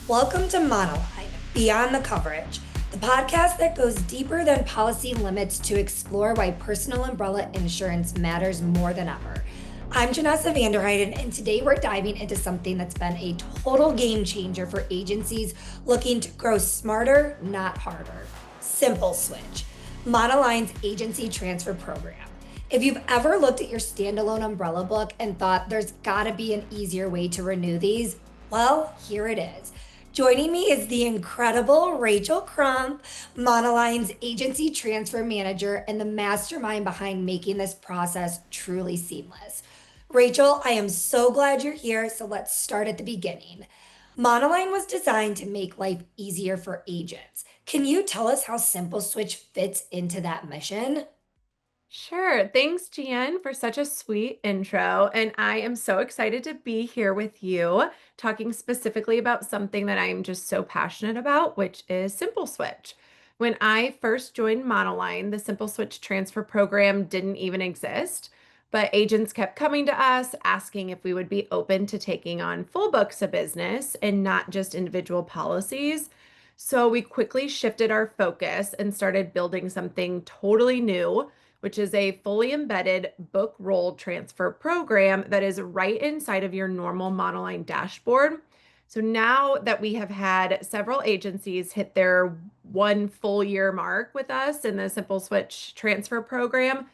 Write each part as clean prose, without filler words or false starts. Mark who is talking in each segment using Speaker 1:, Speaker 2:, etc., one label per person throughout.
Speaker 1: Welcome to Monoline, Beyond the Coverage, the podcast that goes deeper than policy limits to explore why personal umbrella insurance matters more than ever. I'm Janessa Vanderheiden, and today we're diving into something that's been a total game changer for agencies looking to grow smarter, not harder. SimpleSwitch, Monoline's agency transfer program. If you've ever looked at your standalone umbrella book and thought there's gotta be an easier way to renew these, well, here it is. Joining me is the incredible Rachel Crump, Monoline's agency transfer manager and the mastermind behind making this process truly seamless. Rachel, I am so glad you're here, so let's start at the beginning. Monoline was designed to make life easier for agents. Can you tell us how SimpleSwitch fits into that mission?
Speaker 2: Sure. Thanks, Jan, for such a sweet intro. And I am so excited to be here with you, talking specifically about something that I'm just so passionate about, which is SimpleSwitch. When I first joined Monoline, the SimpleSwitch transfer program didn't even exist, but agents kept coming to us asking if we would be open to taking on full books of business and not just individual policies. So we quickly shifted our focus and started building something totally new, which is a fully embedded book roll transfer program that is right inside of your normal Monoline dashboard. So now that we have had several agencies hit their 1 full year mark with us in the Simple Switch transfer program,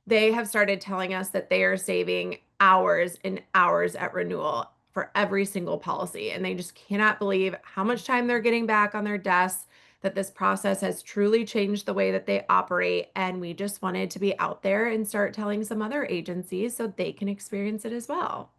Speaker 2: they have started telling us that they are saving hours and hours at renewal for every single policy. And they just cannot believe how much time they're getting back on their desks, that this process has truly changed the way that they operate. And we just wanted to be out there and start telling some other agencies so they can experience it as well.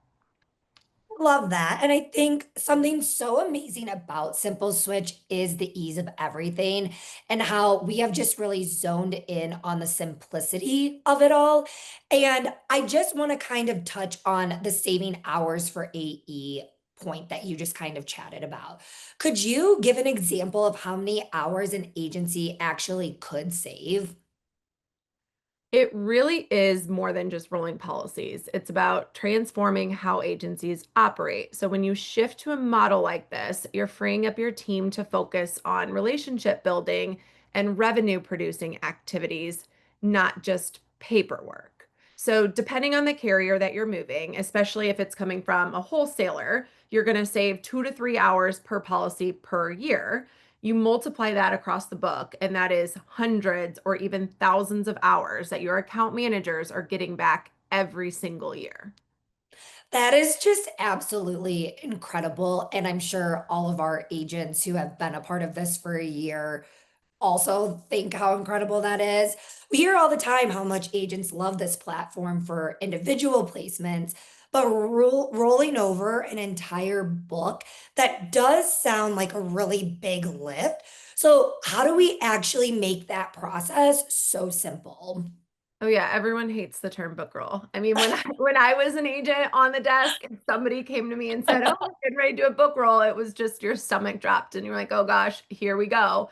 Speaker 1: Love that. And I think something so amazing about Simple Switch is the ease of everything and how we have just really zoned in on the simplicity of it all. And I just want to kind of touch on the saving hours for AE point that you just kind of chatted about. Could you give an example of how many hours an agency actually could save?
Speaker 2: It really is more than just rolling policies. It's about transforming how agencies operate. So, when you shift to a model like this, you're freeing up your team to focus on relationship building and revenue producing activities, not just paperwork. So, depending on the carrier that you're moving, especially if it's coming from a wholesaler, you're going to save 2 to 3 hours per policy per year. You multiply that across the book, and that is hundreds or even thousands of hours that your account managers are getting back every single year.
Speaker 1: That is just absolutely incredible. And I'm sure all of our agents who have been a part of this for a year also think how incredible that is. We hear all the time how much agents love this platform for individual placements, but rolling over an entire book, that does sound like a really big lift. So, how do we actually make that process so simple?
Speaker 2: Oh yeah, everyone hates the term book roll. I mean, when I was an agent on the desk and somebody came to me and said, "Oh, I'm getting ready to do a book roll," it was just your stomach dropped and you're like, "Oh gosh, here we go."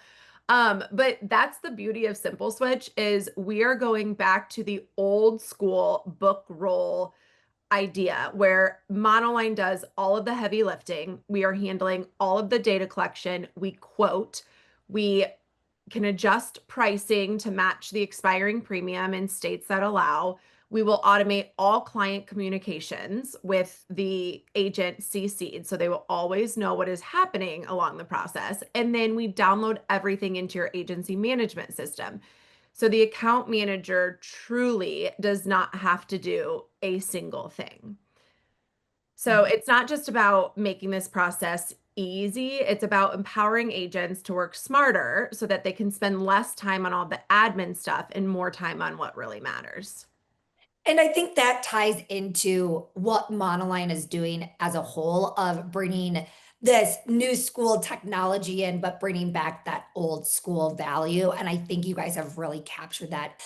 Speaker 2: But that's the beauty of Simple Switch is we are going back to the old school book roll idea where Monoline does all of the heavy lifting. We are handling all of the data collection. We quote, we can adjust pricing to match the expiring premium in states that allow. We will automate all client communications with the agent CC'd, so they will always know what is happening along the process. And then we download everything into your agency management system. So the account manager truly does not have to do a single thing. So it's not just about making this process easy, it's about empowering agents to work smarter so that they can spend less time on all the admin stuff and more time on what really matters.
Speaker 1: And I think that ties into what Monoline is doing as a whole of bringing this new school technology in, but bringing back that old school value. And I think you guys have really captured that.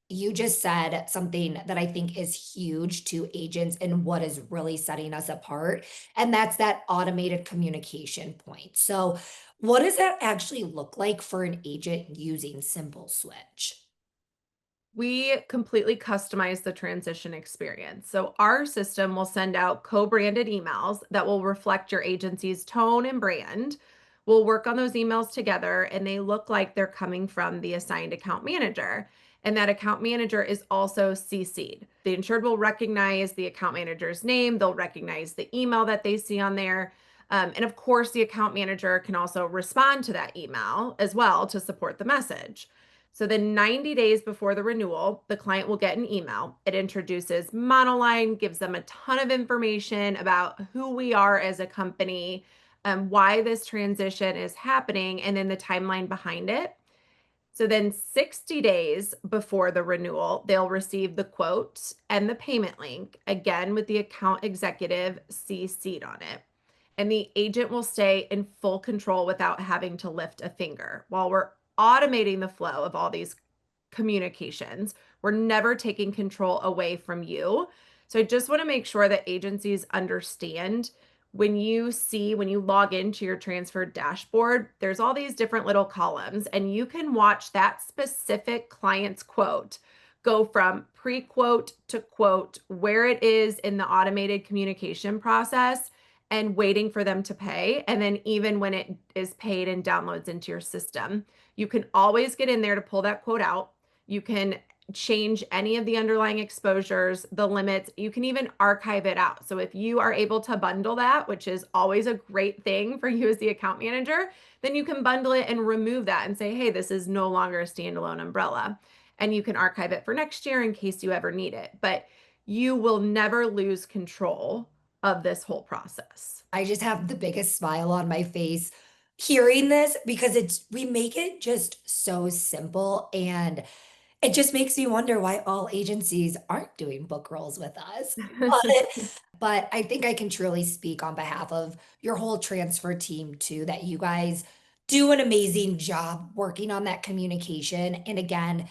Speaker 1: You just said something that I think is huge to agents and what is really setting us apart. And that's that automated communication point. So, what does that actually look like for an agent using Simple Switch?
Speaker 2: We completely customize the transition experience. So our system will send out co-branded emails that will reflect your agency's tone and brand. We'll work on those emails together and they look like they're coming from the assigned account manager. And that account manager is also CC'd. The insured will recognize the account manager's name, they'll recognize the email that they see on there. And of course, the account manager can also respond to that email as well to support the message. So then 90 days before the renewal, the client will get an email. It introduces Monoline, gives them a ton of information about who we are as a company, why this transition is happening, and then the timeline behind it. So then 60 days before the renewal, they'll receive the quote and the payment link, again with the account executive CC'd on it. And the agent will stay in full control without having to lift a finger. While we're automating the flow of all these communications, we're never taking control away from you. So I just want to make sure that agencies understand when you log into your transfer dashboard, there's all these different little columns, and you can watch that specific client's quote go from pre-quote to quote, where it is in the automated communication process and waiting for them to pay. And then even when it is paid and downloads into your system, you can always get in there to pull that quote out. You can change any of the underlying exposures, the limits. You can even archive it out. So if you are able to bundle that, which is always a great thing for you as the account manager, then you can bundle it and remove that and say, hey, this is no longer a standalone umbrella. And you can archive it for next year in case you ever need it. But you will never lose control of this whole process.
Speaker 1: I just have the biggest smile on my face hearing this because we make it just so simple, and it just makes me wonder why all agencies aren't doing book rolls with us. But I think I can truly speak on behalf of your whole transfer team too, that you guys do an amazing job working on that communication. And again,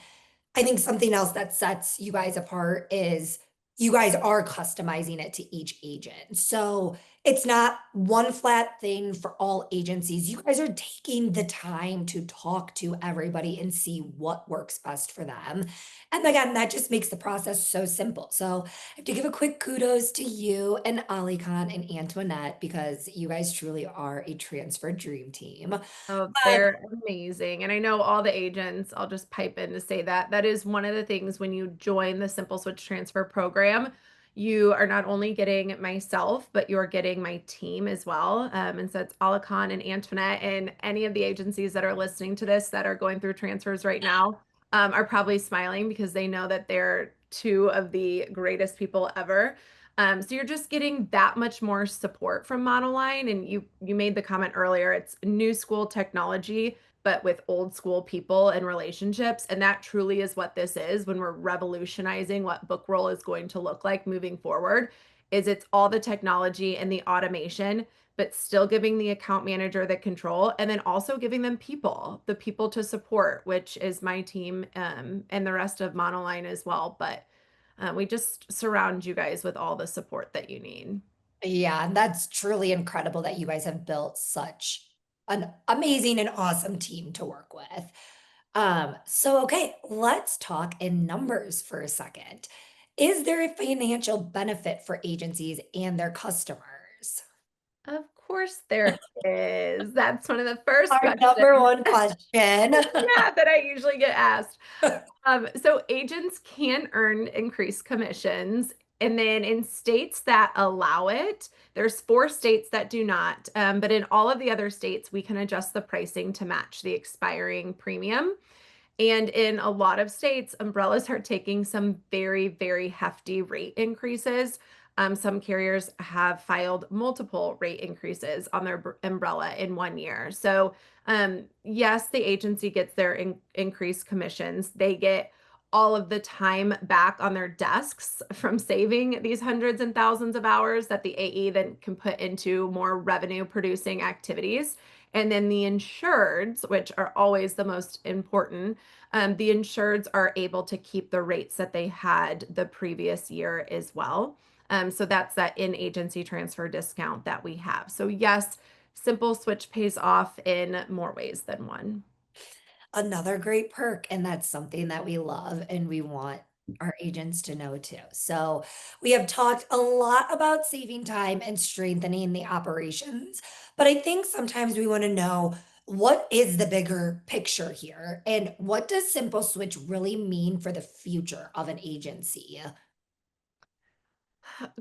Speaker 1: I think something else that sets you guys apart is you guys are customizing it to each agent. So it's not one flat thing for all agencies. You guys are taking the time to talk to everybody and see what works best for them. And again, that just makes the process so simple. So I have to give a quick kudos to you and Ali Khan and Antoinette because you guys truly are a transfer dream team.
Speaker 2: Oh, they're amazing. And I know all the agents, I'll just pipe in to say that that is one of the things when you join the Simple Switch Transfer program, you are not only getting myself, but you're getting my team as well. And so it's Alakan and Antoinette, and any of the agencies that are listening to this that are going through transfers right now are probably smiling because they know that they're two of the greatest people ever. So you're just getting that much more support from Monoline. And you made the comment earlier, it's new school technology, but with old school people and relationships. And that truly is what this is when we're revolutionizing what book roll is going to look like moving forward, is it's all the technology and the automation, but still giving the account manager the control and then also giving them the people to support, which is my team and the rest of Monoline as well. But we just surround you guys with all the support that you need.
Speaker 1: Yeah, and that's truly incredible that you guys have built such an amazing and awesome team to work with. So okay, let's talk in numbers for a second. Is there a financial benefit for agencies and their customers?
Speaker 2: Of course there is. That's one of the first
Speaker 1: Our
Speaker 2: questions.
Speaker 1: number one question.
Speaker 2: Yeah, that I usually get asked. So agents can earn increased commissions. And then in states that allow it, there's 4 states that do not. But in all of the other states, we can adjust the pricing to match the expiring premium. And in a lot of states, umbrellas are taking some very, very hefty rate increases. Some carriers have filed multiple rate increases on their umbrella in 1 year. So, yes, the agency gets their increased commissions. They get all of the time back on their desks from saving these hundreds and thousands of hours that the AE then can put into more revenue producing activities. And then the insureds, which are always the most important, the insureds are able to keep the rates that they had the previous year as well. So that's that in-agency transfer discount that we have. So yes, Simple Switch pays off in more ways than one.
Speaker 1: Another great perk, and that's something that we love and we want our agents to know too. So, we have talked a lot about saving time and strengthening the operations, but I think sometimes we want to know what is the bigger picture here and what does Simple Switch really mean for the future of an agency?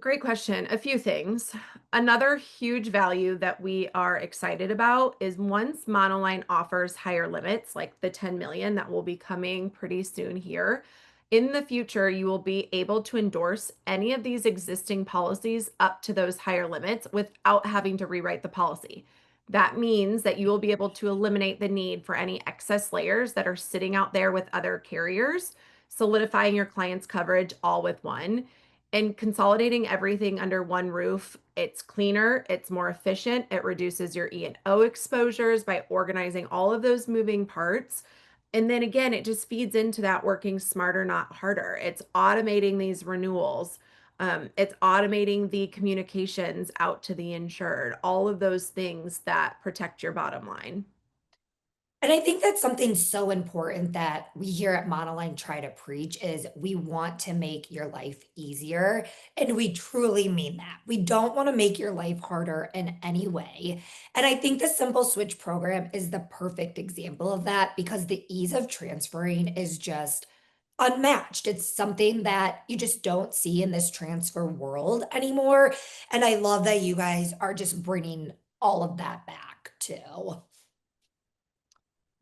Speaker 2: Great question. A few things. Another huge value that we are excited about is once Monoline offers higher limits, like the 10 million that will be coming pretty soon here. In the future, you will be able to endorse any of these existing policies up to those higher limits without having to rewrite the policy. That means that you will be able to eliminate the need for any excess layers that are sitting out there with other carriers, solidifying your client's coverage all with one and consolidating everything under one roof. It's cleaner, it's more efficient, it reduces your E&O exposures by organizing all of those moving parts. And then again, it just feeds into that working smarter, not harder. It's automating these renewals. It's automating the communications out to the insured, all of those things that protect your bottom line.
Speaker 1: And I think that's something so important that we here at Monoline try to preach is we want to make your life easier. And we truly mean that. We don't want to make your life harder in any way. And I think the Simple Switch program is the perfect example of that because the ease of transferring is just unmatched. It's something that you just don't see in this transfer world anymore. And I love that you guys are just bringing all of that back too.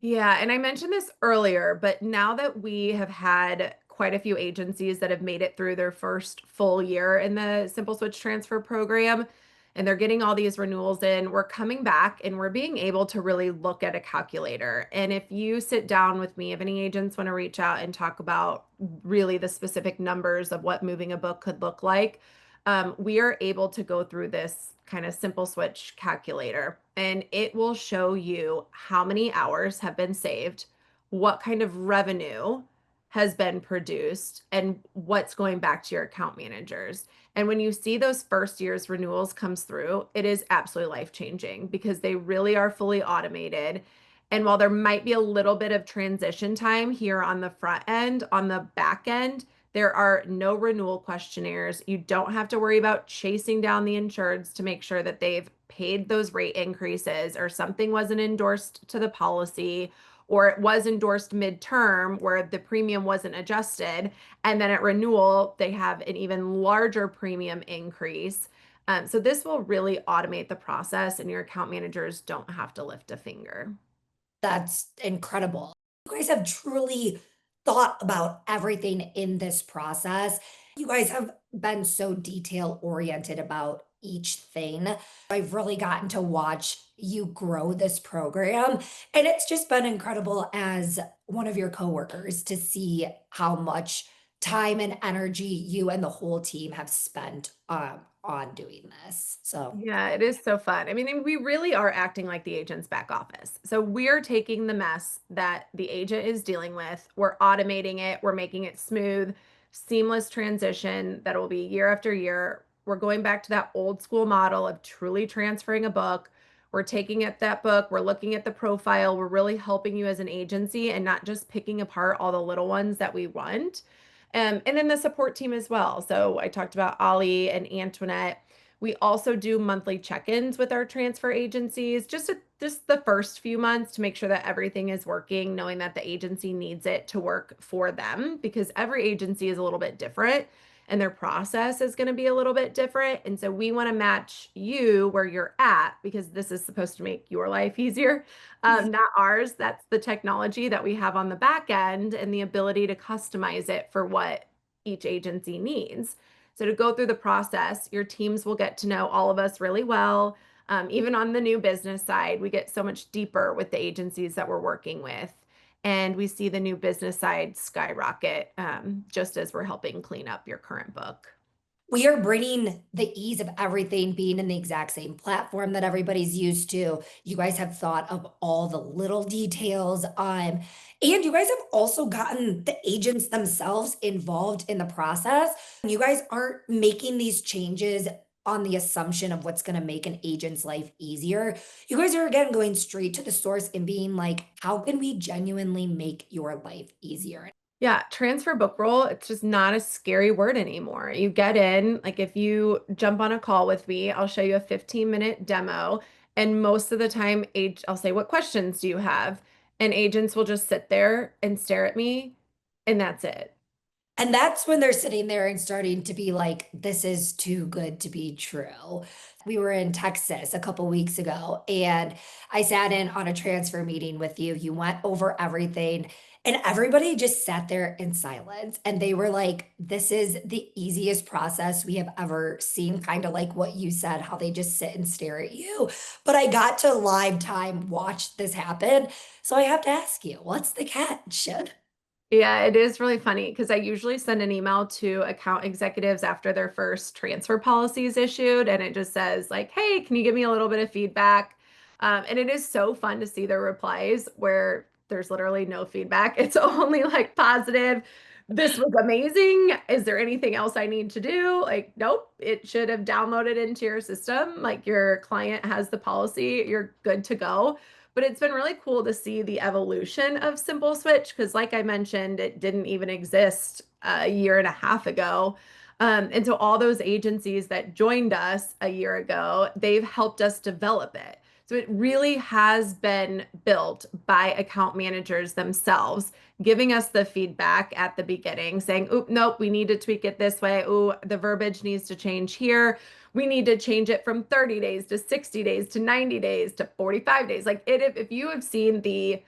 Speaker 2: Yeah, and I mentioned this earlier, but now that we have had quite a few agencies that have made it through their first full year in the Simple Switch transfer program, and they're getting all these renewals in, we're coming back and we're being able to really look at a calculator. And if you sit down with me, if any agents want to reach out and talk about really the specific numbers of what moving a book could look like, we are able to go through this kind of simple switch calculator and it will show you how many hours have been saved, what kind of revenue has been produced, and what's going back to your account managers. And when you see those first year's renewals comes through, it is absolutely life changing because they really are fully automated. And while there might be a little bit of transition time here on the front end, on the back end, there are no renewal questionnaires. You don't have to worry about chasing down the insureds to make sure that they've paid those rate increases or something wasn't endorsed to the policy or it was endorsed midterm where the premium wasn't adjusted. And then at renewal, they have an even larger premium increase. So this will really automate the process and your account managers don't have to lift a finger.
Speaker 1: That's incredible. You guys have truly thought about everything in this process. You guys have been so detail oriented about each thing. I've really gotten to watch you grow this program, and it's just been incredible as one of your coworkers to see how much time and energy you and the whole team have spent on doing this. So
Speaker 2: Yeah, it is so fun. I mean, and we really are acting like the agent's back office. So we're taking the mess that the agent is dealing with, we're automating it, we're making it smooth, seamless transition that will be year after year. We're going back to that old school model of truly transferring a book. We're taking at that book, we're looking at the profile, we're really helping you as an agency and not just picking apart all the little ones that we want. And then the support team as well. So I talked about Ollie and Antoinette. We also do monthly check-ins with our transfer agencies, just the first few months to make sure that everything is working, knowing that the agency needs it to work for them because every agency is a little bit different and their process is going to be a little bit different. And so we want to match you where you're at because this is supposed to make your life easier, not ours. That's the technology that we have on the back end and the ability to customize it for what each agency needs. So to go through the process, your teams will get to know all of us really well. Even on the new business side, we get so much deeper with the agencies that we're working with. And we see the new business side skyrocket just as we're helping clean up your current book.
Speaker 1: we are bringing the ease of everything being in the exact same platform that everybody's used to. You guys have thought of all the little details, and you guys have also gotten the agents themselves involved in the process. You guys aren't making these changes on the assumption of what's going to make an agent's life easier. You guys are again going straight to the source and being like, how can we genuinely make your life easier?
Speaker 2: Yeah, transfer book roll, it's just not a scary word anymore. You get in, like if you jump on a call with me, I'll show you a 15-minute demo. And most of the time, I'll say, what questions do you have? And agents will just sit there and stare at me, and that's it.
Speaker 1: And that's when they're sitting there and starting to be like, this is too good to be true. We were in Texas a couple weeks ago, and I sat in on a transfer meeting with you. You went over everything, and everybody just sat there in silence. And they were like, this is the easiest process we have ever seen, kind of like what you said, how they just sit and stare at you. But I got to live time watch this happen. So I have to ask you, what's the catch?
Speaker 2: Yeah, it is really funny because I usually send an email to account executives after their first transfer policy is issued, and it just says like, "Hey, can you give me a little bit of feedback?" And it is so fun to see their replies where there's literally no feedback. It's only like positive. This was amazing. Is there anything else I need to do? Like, nope, it should have downloaded into your system. Like your client has the policy, you're good to go. But it's been really cool to see the evolution of SimpleSwitch because, like I mentioned, it didn't even exist a year and a half ago. And so, all those agencies that joined us a year ago, they've helped us develop it. So, it really has been built by account managers themselves, giving us the feedback at the beginning, saying, "Oop, nope, we need to tweak it this way. Ooh, the verbiage needs to change here. We need to change it from 30 days to 60 days to 90 days to 45 days." Like if you have seen the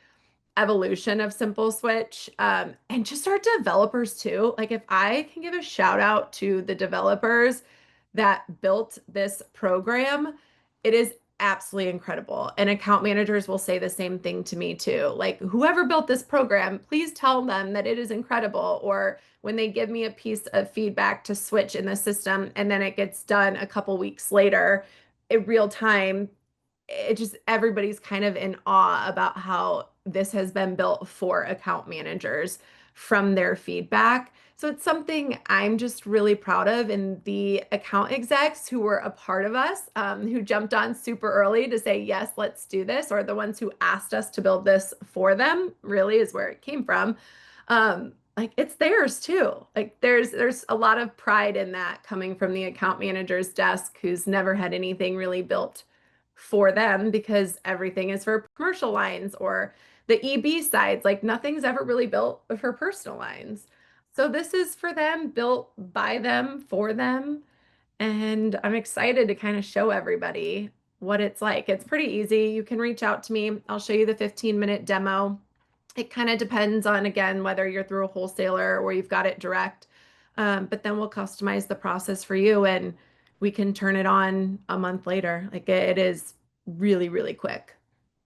Speaker 2: evolution of SimpleSwitch, and just our developers too. Like if I can give a shout out to the developers that built this program, it is absolutely incredible. And account managers will say the same thing to me too. Like whoever built this program, please tell them that it is incredible. Or when they give me a piece of feedback to switch in the system and then it gets done a couple weeks later in real time, it just everybody's kind of in awe about how this has been built for account managers from their feedback. So it's something I'm just really proud of. And the account execs who were a part of us, who jumped on super early to say, yes, let's do this, or the ones who asked us to build this for them, really is where it came from. Like it's theirs too. Like there's a lot of pride in that coming from the account manager's desk who's never had anything really built for them because everything is for commercial lines or the EB sides. Like nothing's ever really built for personal lines. So this is for them, built by them, for them. And I'm excited to kind of show everybody what it's like. It's pretty easy. You can reach out to me. I'll show you the 15-minute demo. It kind of depends on, again, whether you're through a wholesaler or you've got it direct. But then we'll customize the process for you and we can turn it on a month later. Like it is really, really quick.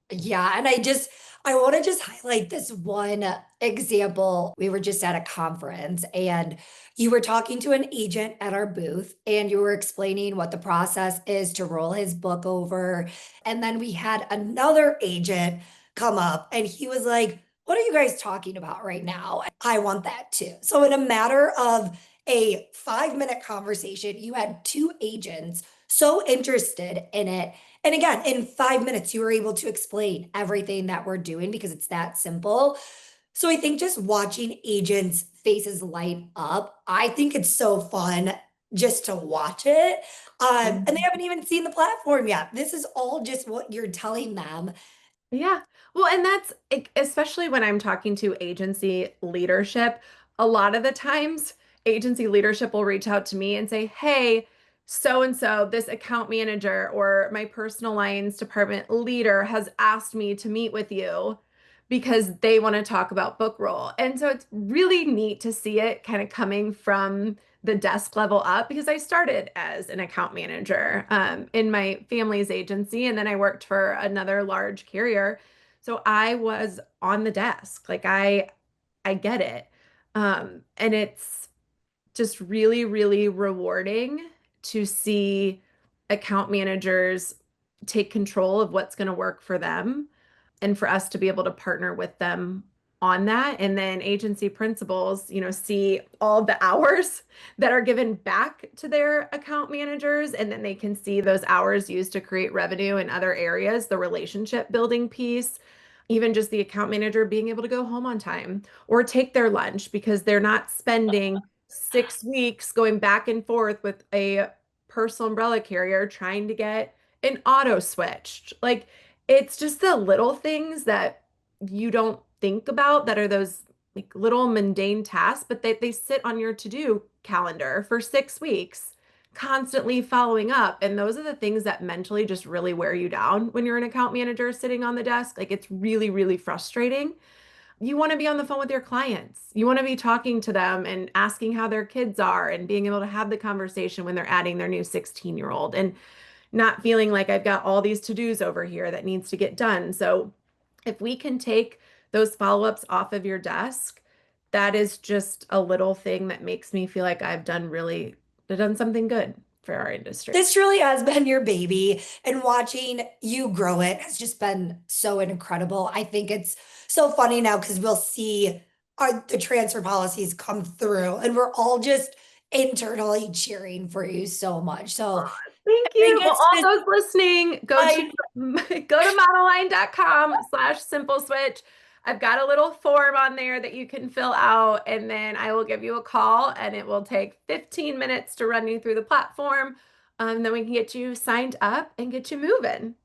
Speaker 1: Yeah, and I want to just highlight this one example. We were just at a conference and you were talking to an agent at our booth and you were explaining what the process is to roll his book over. And then we had another agent come up and he was like, "What are you guys talking about right now? I want that too." So in a matter of a 5-minute conversation, you had two agents so interested in it, and again, in 5 minutes, you were able to explain everything that we're doing because it's that simple. So I think just watching agents' faces light up, I think it's so fun just to watch it. And they haven't even seen the platform yet. This is all just what you're telling them.
Speaker 2: Yeah. Well, and that's especially when I'm talking to agency leadership, a lot of the times agency leadership will reach out to me and say, "Hey, so and so, this account manager or my personal lines department leader has asked me to meet with you because they want to talk about book roll." And so it's really neat to see it kind of coming from the desk level up because I started as an account manager in my family's agency, and then I worked for another large carrier. So I was on the desk. Like I get it. And it's just really, really rewarding to see account managers take control of what's going to work for them and for us to be able to partner with them on that. And then agency principals, see all the hours that are given back to their account managers. And then they can see those hours used to create revenue in other areas, the relationship building piece, even just the account manager being able to go home on time or take their lunch because they're not spending 6 weeks going back and forth with a personal umbrella carrier trying to get an auto switched. Like it's just the little things that you don't think about that are those like little mundane tasks, but they sit on your to-do calendar for 6 weeks, constantly following up. And those are the things that mentally just really wear you down when you're an account manager sitting on the desk. Like it's really, really frustrating. You want to be on the phone with your clients. You want to be talking to them and asking how their kids are and being able to have the conversation when they're adding their new 16-year-old and not feeling like I've got all these to-dos over here that needs to get done. So if we can take those follow-ups off of your desk, that is just a little thing that makes me feel like I've done something good for our industry.
Speaker 1: This truly has been your baby, and watching you grow it has just been so incredible. I think it's so funny now because we'll see the transfer policies come through, and we're all just internally cheering for you so much. So I
Speaker 2: Thank
Speaker 1: think
Speaker 2: you. Well,
Speaker 1: it's
Speaker 2: all
Speaker 1: just
Speaker 2: those listening, go to
Speaker 1: I
Speaker 2: monoline.com/simpleswitch. I've got a little form on there that you can fill out, and then I will give you a call, and it will take 15 minutes to run you through the platform. Then we can get you signed up and get you moving.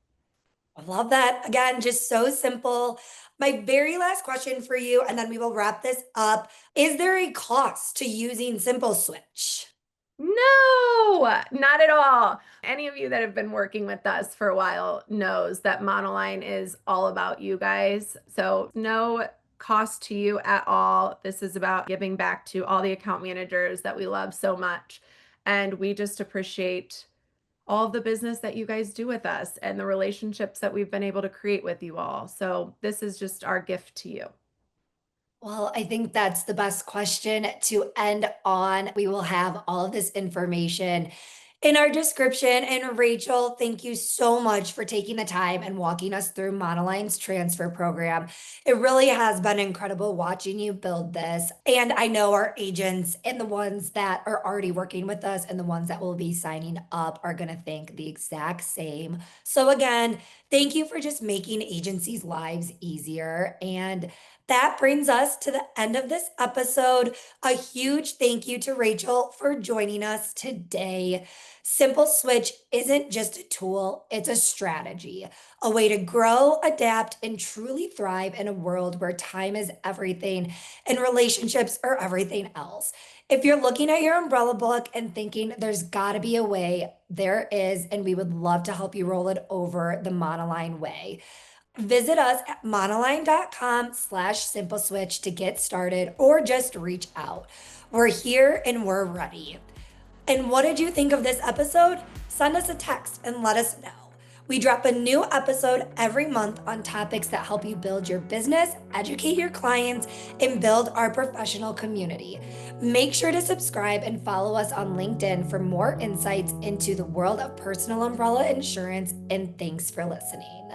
Speaker 1: I love that. Again, just so simple. My very last question for you, and then we will wrap this up. Is there a cost to using Simple Switch?
Speaker 2: No, not at all. Any of you that have been working with us for a while knows that Monoline is all about you guys. So no cost to you at all. This is about giving back to all the account managers that we love so much. And we just appreciate all of the business that you guys do with us and the relationships that we've been able to create with you all. So this is just our gift to you.
Speaker 1: Well, I think that's the best question to end on. We will have all of this information in our description. And Rachel, thank you so much for taking the time and walking us through Monoline's transfer program. It really has been incredible watching you build this. And I know our agents and the ones that are already working with us and the ones that will be signing up are going to think the exact same. So, again, thank you for just making agencies' lives easier. And that brings us to the end of this episode. A huge thank you to Rachel for joining us today. Simple Switch isn't just a tool, it's a strategy, a way to grow, adapt, and truly thrive in a world where time is everything and relationships are everything else. If you're looking at your umbrella book and thinking there's got to be a way, there is, and we would love to help you roll it over the Monoline way. Visit us at monoline.com/simpleswitch to get started or just reach out. We're here and we're ready. And what did you think of this episode? Send us a text and let us know. We drop a new episode every month on topics that help you build your business, educate your clients, and build our professional community. Make sure to subscribe and follow us on LinkedIn for more insights into the world of personal umbrella insurance. And thanks for listening.